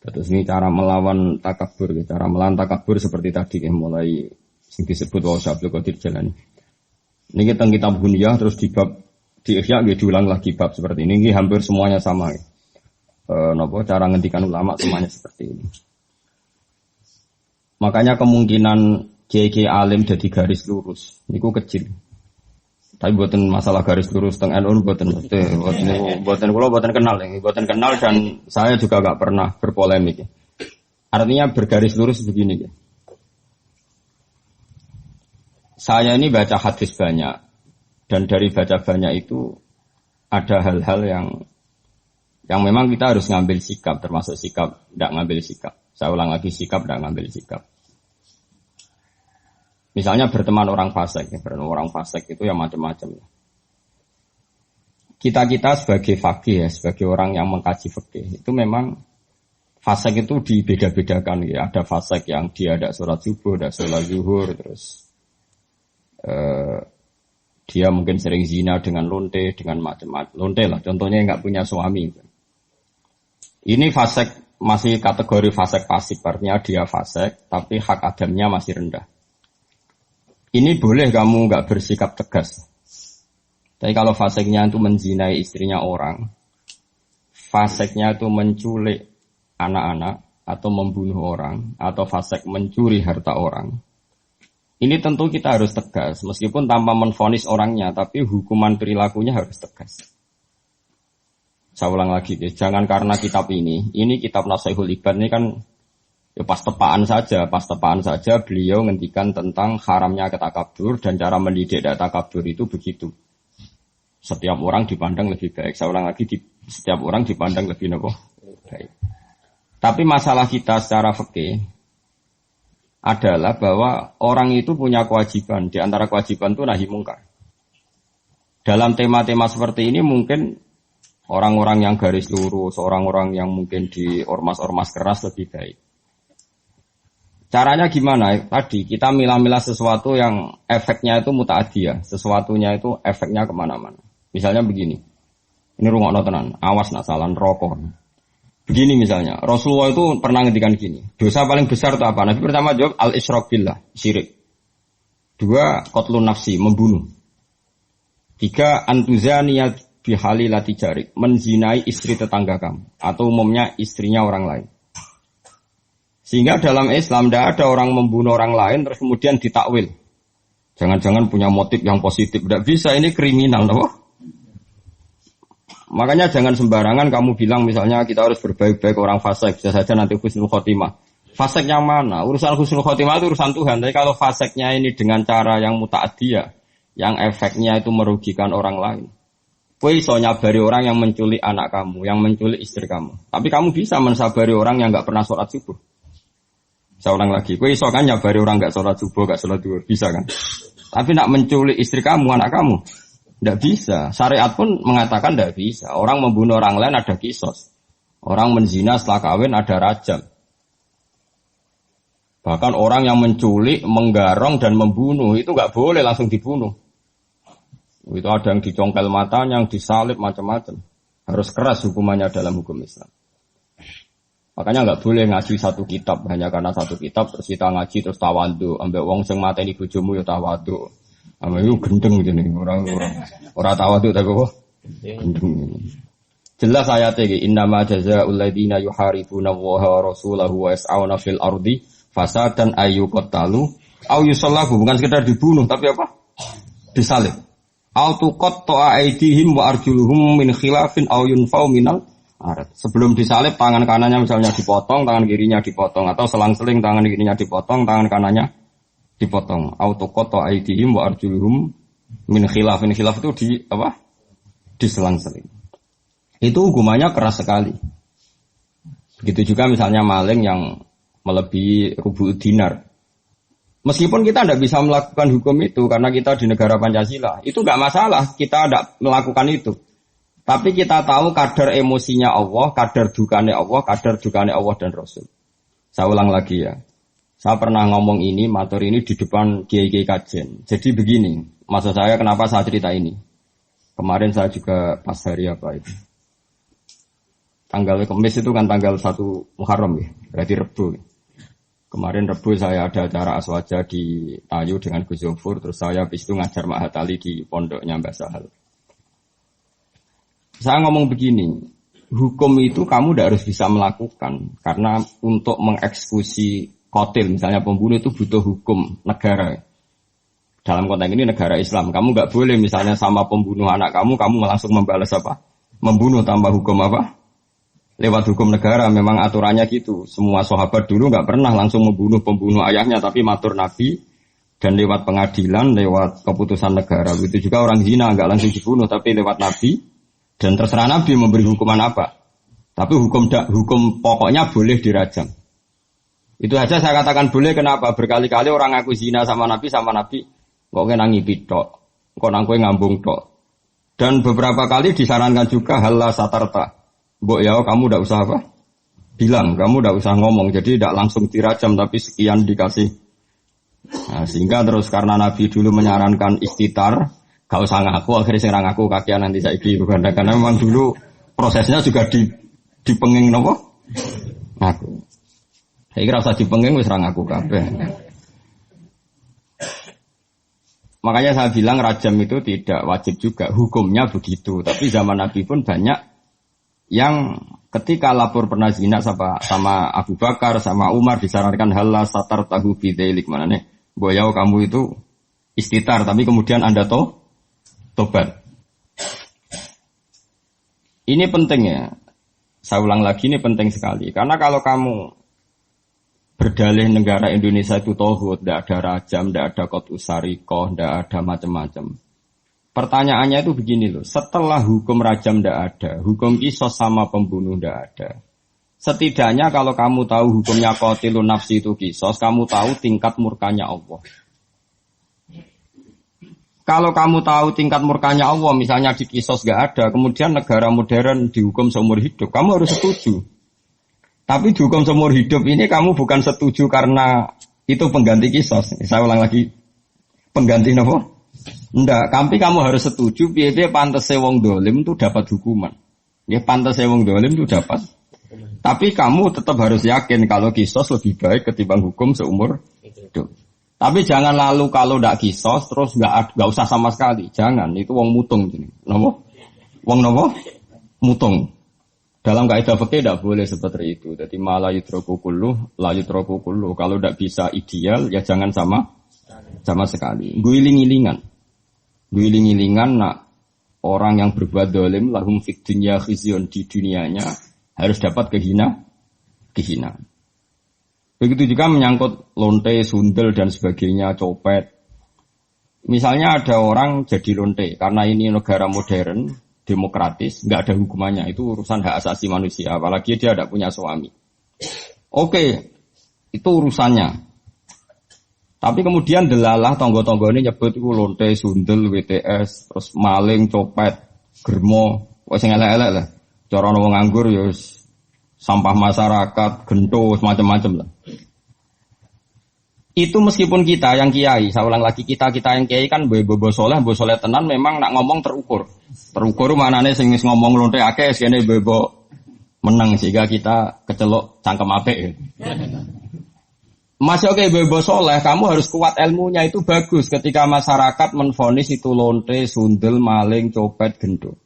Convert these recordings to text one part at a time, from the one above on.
Terus ini cara melawan takabur, cara melawan takabur seperti tadi, mulai yang disebut wa Abdul Qadir Jalani. Ini kita kitab Bunyah terus di bab di Ihya diulang lagi bab seperti ini hampir semuanya sama. Cara ngendikan ulama semuanya seperti ini. Makanya kemungkinan kiai alim jadi garis lurus niku kecil. Tapi buatan masalah garis lurus teng NU buatan kula buatan kenal dan saya juga gak pernah berpolemik. Artinya bergaris lurus begini. Saya ini baca hadis banyak dan dari baca banyak itu ada hal-hal yang memang kita harus ngambil sikap, termasuk sikap tidak ngambil sikap. Saya ulang lagi, sikap tidak ngambil sikap. Misalnya berteman orang fasik, orang fasik itu ya macam-macam. Kita sebagai faqih ya, sebagai orang yang mengkaji fikih itu memang fasik itu dibeda-bedakan ya. Ada fasik yang dia ada sholat subuh, ada sholat zuhur, terus dia mungkin sering zina dengan lonte, dengan macam-macam lonte lah. Contohnya nggak punya suami. Ini fasik masih kategori fasik pasif, artinya dia fasik, tapi hak adamnya masih rendah. Ini boleh kamu nggak bersikap tegas. Tapi kalau fasiknya itu menzinai istrinya orang, fasiknya itu menculik anak-anak atau membunuh orang, atau fasik mencuri harta orang. Ini tentu kita harus tegas, meskipun tanpa menvonis orangnya, tapi hukuman perilakunya harus tegas. Saya ulang lagi, jangan karena kitab ini kitab Nasihatul Ibad ini kan ya pas tepaan saja beliau ngendikan tentang haramnya ketakabur dan cara mendidik takabur itu begitu. Setiap orang dipandang lebih baik. Saya ulang lagi, setiap orang dipandang lebih baik. Tapi masalah kita secara fikih adalah bahwa orang itu punya kewajiban. Di antara kewajiban itu nahi mungkar. Dalam tema-tema seperti ini mungkin orang-orang yang garis lurus, orang-orang yang mungkin di ormas-ormas keras lebih baik. Caranya gimana? Tadi kita milah-milah sesuatu yang efeknya itu muta'adiyah, sesuatunya itu efeknya kemana-mana. Misalnya begini, ini rungokno tenan, awas nak salah rokok. Begini misalnya, Rasulullah itu pernah ngendikan gini, dosa paling besar itu apa? Nabi pertama jawab al-isyrak billah, syirik. 2, qatlun nafsi, membunuh. 3, antuzaniyat bihalilati jarik, menzinai istri tetangga kamu atau umumnya istrinya orang lain. Sehingga dalam Islam tidak ada orang membunuh orang lain terus kemudian ditakwil. Jangan-jangan punya motif yang positif. Tidak bisa, ini kriminal. No? Makanya jangan sembarangan kamu bilang misalnya kita harus berbaik-baik orang fasik. Bisa saja nanti husnul khotimah. Fasik yang mana? Urusan husnul khotimah itu urusan Tuhan. Tapi kalau fasiknya ini dengan cara yang muta'adiyah, yang efeknya itu merugikan orang lain. Kowe iso nyabari orang yang menculik anak kamu, yang menculik istri kamu. Tapi kamu bisa mensabari orang yang nggak pernah sholat subuh. Saya ulang lagi, kowe iso kan nyabari orang enggak sholat subuh, enggak sholat duhur, bisa kan? Tapi nak menculik istri kamu, anak kamu, enggak bisa. Syariat pun mengatakan enggak bisa. Orang membunuh orang lain ada kisos. Orang menzina setelah kawin ada rajam. Bahkan orang yang menculik, menggarong dan membunuh itu enggak boleh langsung dibunuh. Itu ada yang dicongkel matanya, yang disalib macam-macam. Harus keras hukumannya dalam hukum Islam. Makanya nggak boleh ngaji satu kitab hanya karena satu kitab terus kita ngaji terus tawadhu, ambek wong sing mateni bojomu ya tawadhu. Ambek itu gendeng gitu nih orang tawadhu tapi kok gendeng. Jelas ayatnya iki innama jazaa'ul ladzina yuharibuna Allaha wa rasulahu wa yas'auna fil ardi fasadan ayyuqtalu au yusallabu, bukan sekedar dibunuh tapi apa? Disalib. Au tuqatta'a aydihim wa arjuluhum min khilafin au yunfau minal arat. Sebelum disalib tangan kanannya misalnya dipotong, tangan kirinya dipotong, atau selang-seling tangan kirinya dipotong, tangan kanannya dipotong. Autoqata aydihim wa arjuluhum min khilaf. Min khilaf itu di apa? Diselang-seling. Itu hukumannya keras sekali. Begitu juga misalnya maling yang melebihi rubu dinar. Meskipun kita tidak bisa melakukan hukum itu karena kita di negara Pancasila, itu enggak masalah, kita tidak melakukan itu. Tapi kita tahu kadar emosinya Allah, kadar dukane Allah dan Rasul. Saya ulang lagi ya. Saya pernah ngomong ini, matur ini di depan kiai-kiai kajen. Jadi begini, maksud saya kenapa saya cerita ini. Kemarin saya juga pas hari apa itu. tanggal Kamis itu kan tanggal 1 Muharram ya, berarti Rebu. Kemarin Rebu saya ada acara aswaja di Tayu dengan Gus Zofur, terus saya habis itu ngajar Mahat Ali di pondoknya Mbak Sahal. Saya ngomong begini, hukum itu kamu tidak harus bisa melakukan, karena untuk mengeksekusi qatil, misalnya pembunuh itu butuh hukum negara. Dalam konteks ini negara Islam, kamu nggak boleh misalnya sama pembunuh anak kamu langsung membalas apa? Membunuh tanpa hukum apa? Lewat hukum negara, memang aturannya gitu. Semua sahabat dulu nggak pernah langsung membunuh pembunuh ayahnya, tapi matur Nabi dan lewat pengadilan, lewat keputusan negara. Begitu juga orang zina nggak langsung dibunuh, tapi lewat Nabi dan terserah Nabi memberi hukuman apa. Tapi hukum pokoknya boleh dirajam. Itu aja saya katakan boleh. Kenapa? Berkali-kali orang ngaku zina sama Nabi kok kena ngipit tok, kok nangkue ngambung tok. Dan beberapa kali disarankan juga halah satarta. Mbok ya kamu tidak usah apa? Bilang, kamu tidak usah ngomong. Jadi tidak langsung dirajam tapi sekian dikasih. Nah, sehingga terus karena Nabi dulu menyarankan istitar, gak usah ngaku, akhirnya saya ngaku kakian nanti saiki bukan. Karena memang dulu prosesnya juga dipenging nopo? Ngaku. Saya kira usah dipenging wis ra ngaku kabeh. Makanya saya bilang rajam itu tidak wajib juga, hukumnya begitu. Tapi zaman Nabi pun banyak yang ketika lapor pernah zina sama Abu Bakar, sama Umar disarankan halah satar tahu bidzalik, mana nih? Boyau kamu itu istitar, tapi kemudian Anda tobat. Ini penting ya. Saya ulang lagi, ini penting sekali. Karena kalau kamu berdalih negara Indonesia itu tauhid, tidak ada rajam, tidak ada qat'us sariqah, tidak ada macam-macam. Pertanyaannya itu begini loh, setelah hukum rajam tidak ada, hukum kisos sama pembunuh tidak ada. Setidaknya kalau kamu tahu hukumnya qatilun nafsi itu kisos, kamu tahu tingkat murkanya Allah. Kalau kamu tahu tingkat murkanya Allah, misalnya di kisos nggak ada, kemudian negara modern dihukum seumur hidup, kamu harus setuju. Tapi dihukum seumur hidup ini kamu bukan setuju karena itu pengganti kisos. Saya ulang lagi, pengganti apa? Enggak, tapi kamu harus setuju piye-piye pantese wong dolim itu dapat hukuman. Ya pantese wong dolim itu dapat. Tapi kamu tetap harus yakin kalau kisos lebih baik ketimbang hukum seumur hidup. Tapi jangan lalu kalau ndak kisos terus nggak usah sama sekali. Jangan, itu wong mutung gini. Napa? Wong napa? Mutung. Dalam kaidah fikih tidak boleh seperti itu. Jadi malah yutraku kullu, la yutraku kullu. Kalau tidak bisa ideal ya jangan sama sekali. Guling-gilingan nak orang yang berbuat dolim lahum fid dunya khizyun, di dunianya harus dapat kehinaan. Begitu juga menyangkut lonte, sundel dan sebagainya, copet. Misalnya ada orang jadi lonte karena ini negara modern, demokratis, nggak ada hukumannya, itu urusan hak asasi manusia, apalagi dia tidak punya suami. Oke, itu urusannya. Tapi kemudian delalah tonggo-tonggo ini nyebut itu lonte, sundel, WTS, terus maling, copet, germo, wes elek-elek lah. Cara wong nganggur ya sampah masyarakat, gento, macam-macam lah. Itu meskipun kita yang kiai, saya ulang lagi kita yang kiai kan bobo soleh tenan memang nak ngomong terukur. Terukur manane sing wis ngomong lonte akeh sene bobo menang sehingga kita kecelok cangkem apik. Masih oke bobo soleh, kamu harus kuat ilmunya, itu bagus ketika masyarakat menvonis itu lonte, sundel, maling, copet, gendo.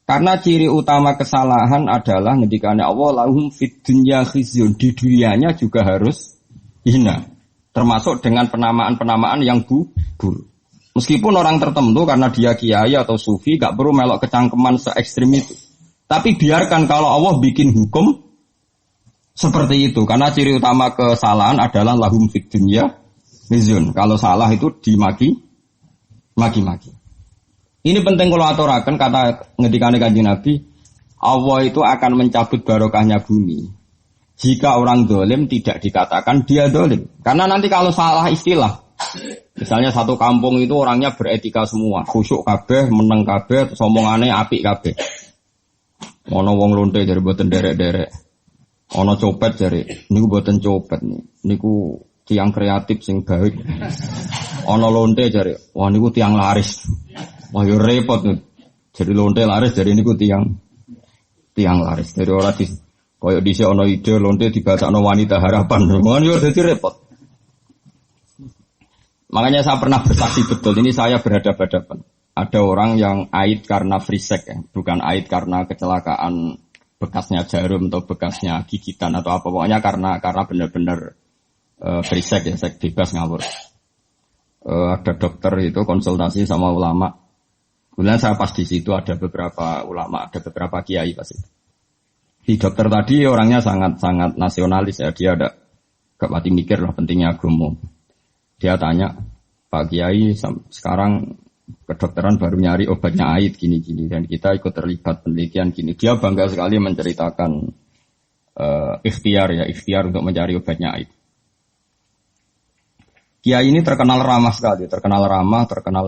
Karena ciri utama kesalahan adalah ngendikane Allah lahum fid dunya khizyun, di dunianya juga harus hina. Termasuk dengan penamaan-penamaan yang buruk. Meskipun orang tertentu karena dia kiai atau sufi gak perlu melok kecangkeman se-ekstrim itu. Tapi biarkan kalau Allah bikin hukum seperti itu, karena ciri utama kesalahan adalah lahum fid dunya khizyun. Kalau salah itu maki-maki. Ini penting kalau aturaken kata ngendikane Kanjeng Nabi, Allah itu akan mencabut barokahnya bumi jika orang dolim tidak dikatakan dia dolim. Karena nanti kalau salah istilah, misalnya satu kampung itu orangnya beretika semua, khusyuk kabeh, meneng kabeh, omongane apik kabeh. Ono wong lonte dari boten derek-derek. Ono copet jare, niku boten copet nih. Niku tiang kreatif sing baik. Ono lonte jare, wah niku tiang laris. Wah yo repot nih. Jadi lonte laris, jadi niku tiang tiang laris. Dari orang di koyok dhisik ana ide lonte dibacakno wanita harapan. Kan yo dadi repot. Makanya saya pernah bersaksi betul, ini saya berhadapan-hadapan. Ada orang yang aid karena free sex ya, bukan aid karena kecelakaan bekasnya jarum atau bekasnya gigitan atau apa, pokoknya karena benar-benar free sex ya, seks bebas ngawur. Ada dokter itu konsultasi sama ulama. Kemudian saya pas di situ ada beberapa ulama, ada beberapa kiai pas itu. Di dokter tadi orangnya sangat nasionalis ya, dia ada gak mati mikir lah pentingnya agama. Dia tanya, Pak Kiai sekarang kedokteran baru nyari obatnya aid gini-gini dan kita ikut terlibat penelitian gini. Dia bangga sekali menceritakan ikhtiar untuk mencari obatnya aid. Kiai ini terkenal ramah sekali, terkenal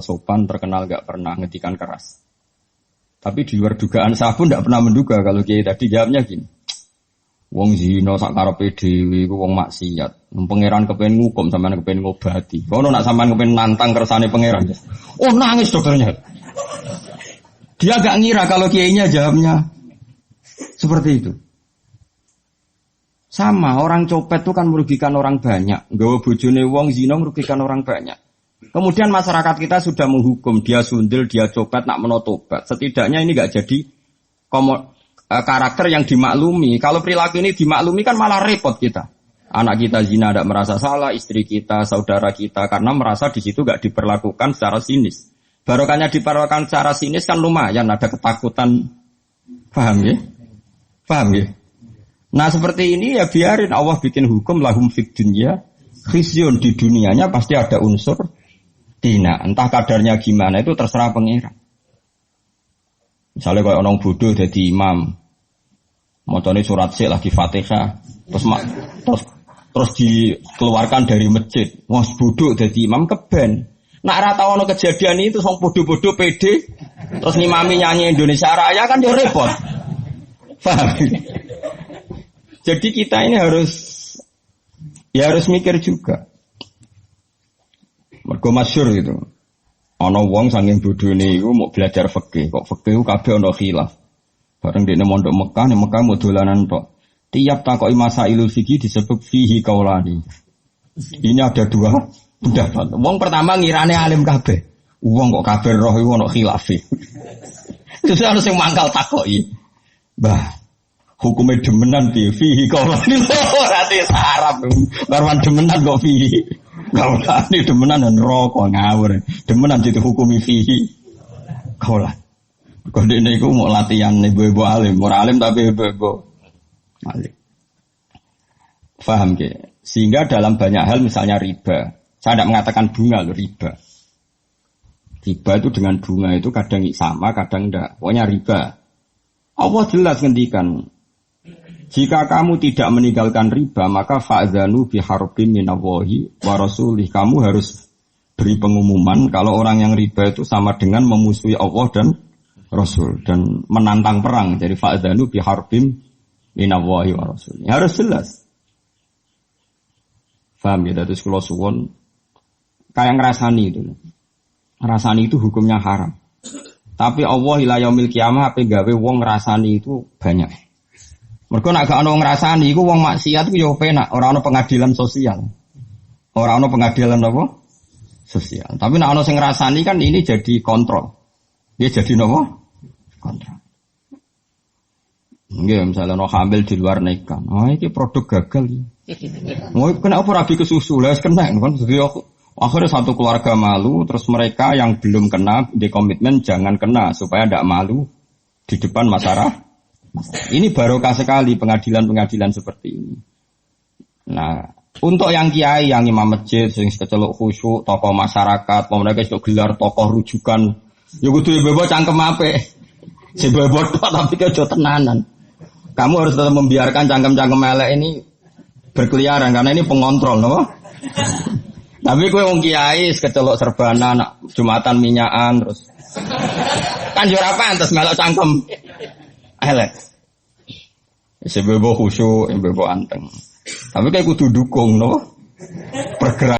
sopan, terkenal gak pernah ngedikan keras. Tapi di luar dugaan saya pun gak pernah menduga kalau Kiai tadi jawabnya gini. Wong zina sak karepe dhewe iku wong maksiat. Pangeran kepen ngukum sampean kepen ngobati. Kono nak sampean kepen nantang kersane pangeran. Oh nangis dokternya. Dia gak ngira kalau kiainya jawabnya seperti itu. Sama orang copet itu kan merugikan orang banyak. Nggawa bojone wong zina merugikan orang banyak. Kemudian masyarakat kita sudah menghukum dia sundel, dia copet nak menotobat. Setidaknya ini gak jadi karakter yang dimaklumi. Kalau perilaku ini dimaklumi kan malah repot kita. Anak kita zina tidak merasa salah, istri kita, saudara kita, karena merasa di situ gak diperlakukan secara sinis. Barokahnya diperlakukan secara sinis kan lumayan, ada ketakutan. Paham ya? Paham ya? Nah seperti ini ya biarin Allah bikin hukum lahum fid dunya khizyun, di dunianya pasti ada unsur dina. Entah kadarnya gimana itu terserah pangeran. Misalnya kalau orang bodoh jadi imam, macamnya surat sik lagi Fatihah, terus dikeluarkan dari masjid. Wah bodoh jadi imam keben. Nak rata ono kejadian itu song bodoh-bodoh pede, terus ngimami nyanyi Indonesia Raya kan dia repot. Paham? Jadi kita ini harus mikir juga. Mergo masyhur gitu. Ana wong saking bodhone iku mau belajar fikih, kok fikih ku kabeh ana khilaf. Bareng dekne mondok Mekah, ning Mekah mau dolanan tok. Tiap takoki masailul fikih disebut fihi qaulani. Ini ada dua pendapat. Wong pertama ngirane alim kabeh. Wong kok kabeh roh iku ana khilafe. Terus ana sing mangkal takoki. Mbah, hukume demenan piye fihi qaulani? Berarti sarap. Karwan demenan kok fihi. Kaulah ini demenan dan rokok ngawur. Demenan jadi hukumi fihi. Kaulah. Kau ini aku mau latihan ibu-ibu alim. Orang alim tapi ibu-ibu alim. Faham ke? Sehingga dalam banyak hal misalnya riba. Saya tidak mengatakan bunga loh, riba. Riba itu dengan bunga itu kadang sama, kadang tidak. Pokoknya riba. Allah jelas ngendikan. Jika kamu tidak meninggalkan riba, maka fa'dzanu biharbin minallahi wa rasulih. Kamu harus beri pengumuman kalau orang yang riba itu sama dengan memusuhi Allah dan Rasul dan menantang perang. Jadi fa'dzanu biharbin minallahi wa rasulih. Harus jelas. Paham ya? Terus kalau suwon kayak ngerasani itu. Ngerasani itu hukumnya haram. Tapi Allah ila yaumil qiyamah ape gawe wong ngrasani itu banyak. Mergo nek gak ono ngrasani iku wong maksiat iku yo penak, ora ono pengadilan sosial. Ora ono pengadilan apa? Sosial. Tapi nek ono sing ngrasani kan ini jadi kontrol. Ya jadi napa? Kontrol. Nggih, misalnya ono hamil di luar nikah. Oh, iki produk gagal iki. Mau kena apa rabi ke susu? Lah kena kan. Jadi akhirnya satu keluarga malu, terus mereka yang belum kena di komitmen jangan kena supaya tidak malu di depan masyarakat. Ini barokah sekali pengadilan-pengadilan seperti ini. Nah, untuk yang kiai, yang imam masjid, sing kecelok khusyuk, tokoh masyarakat, mereka itu gelar tokoh rujukan, ya kudu bebo cangkem ape, si bebo tapi kejo tenanan. Kamu harus tetap membiarkan cangkem-cangkem elek ini berkeliaran karena ini pengontrol, no? Tapi kowe wong kiai kecelok serbana, nak jumatan minyakan terus, kan jura pantes melok cangkem. Elek. Sebebo khusyuk, sebebo anteng. Tapi kayak kudu dukung, no? Pergerakan.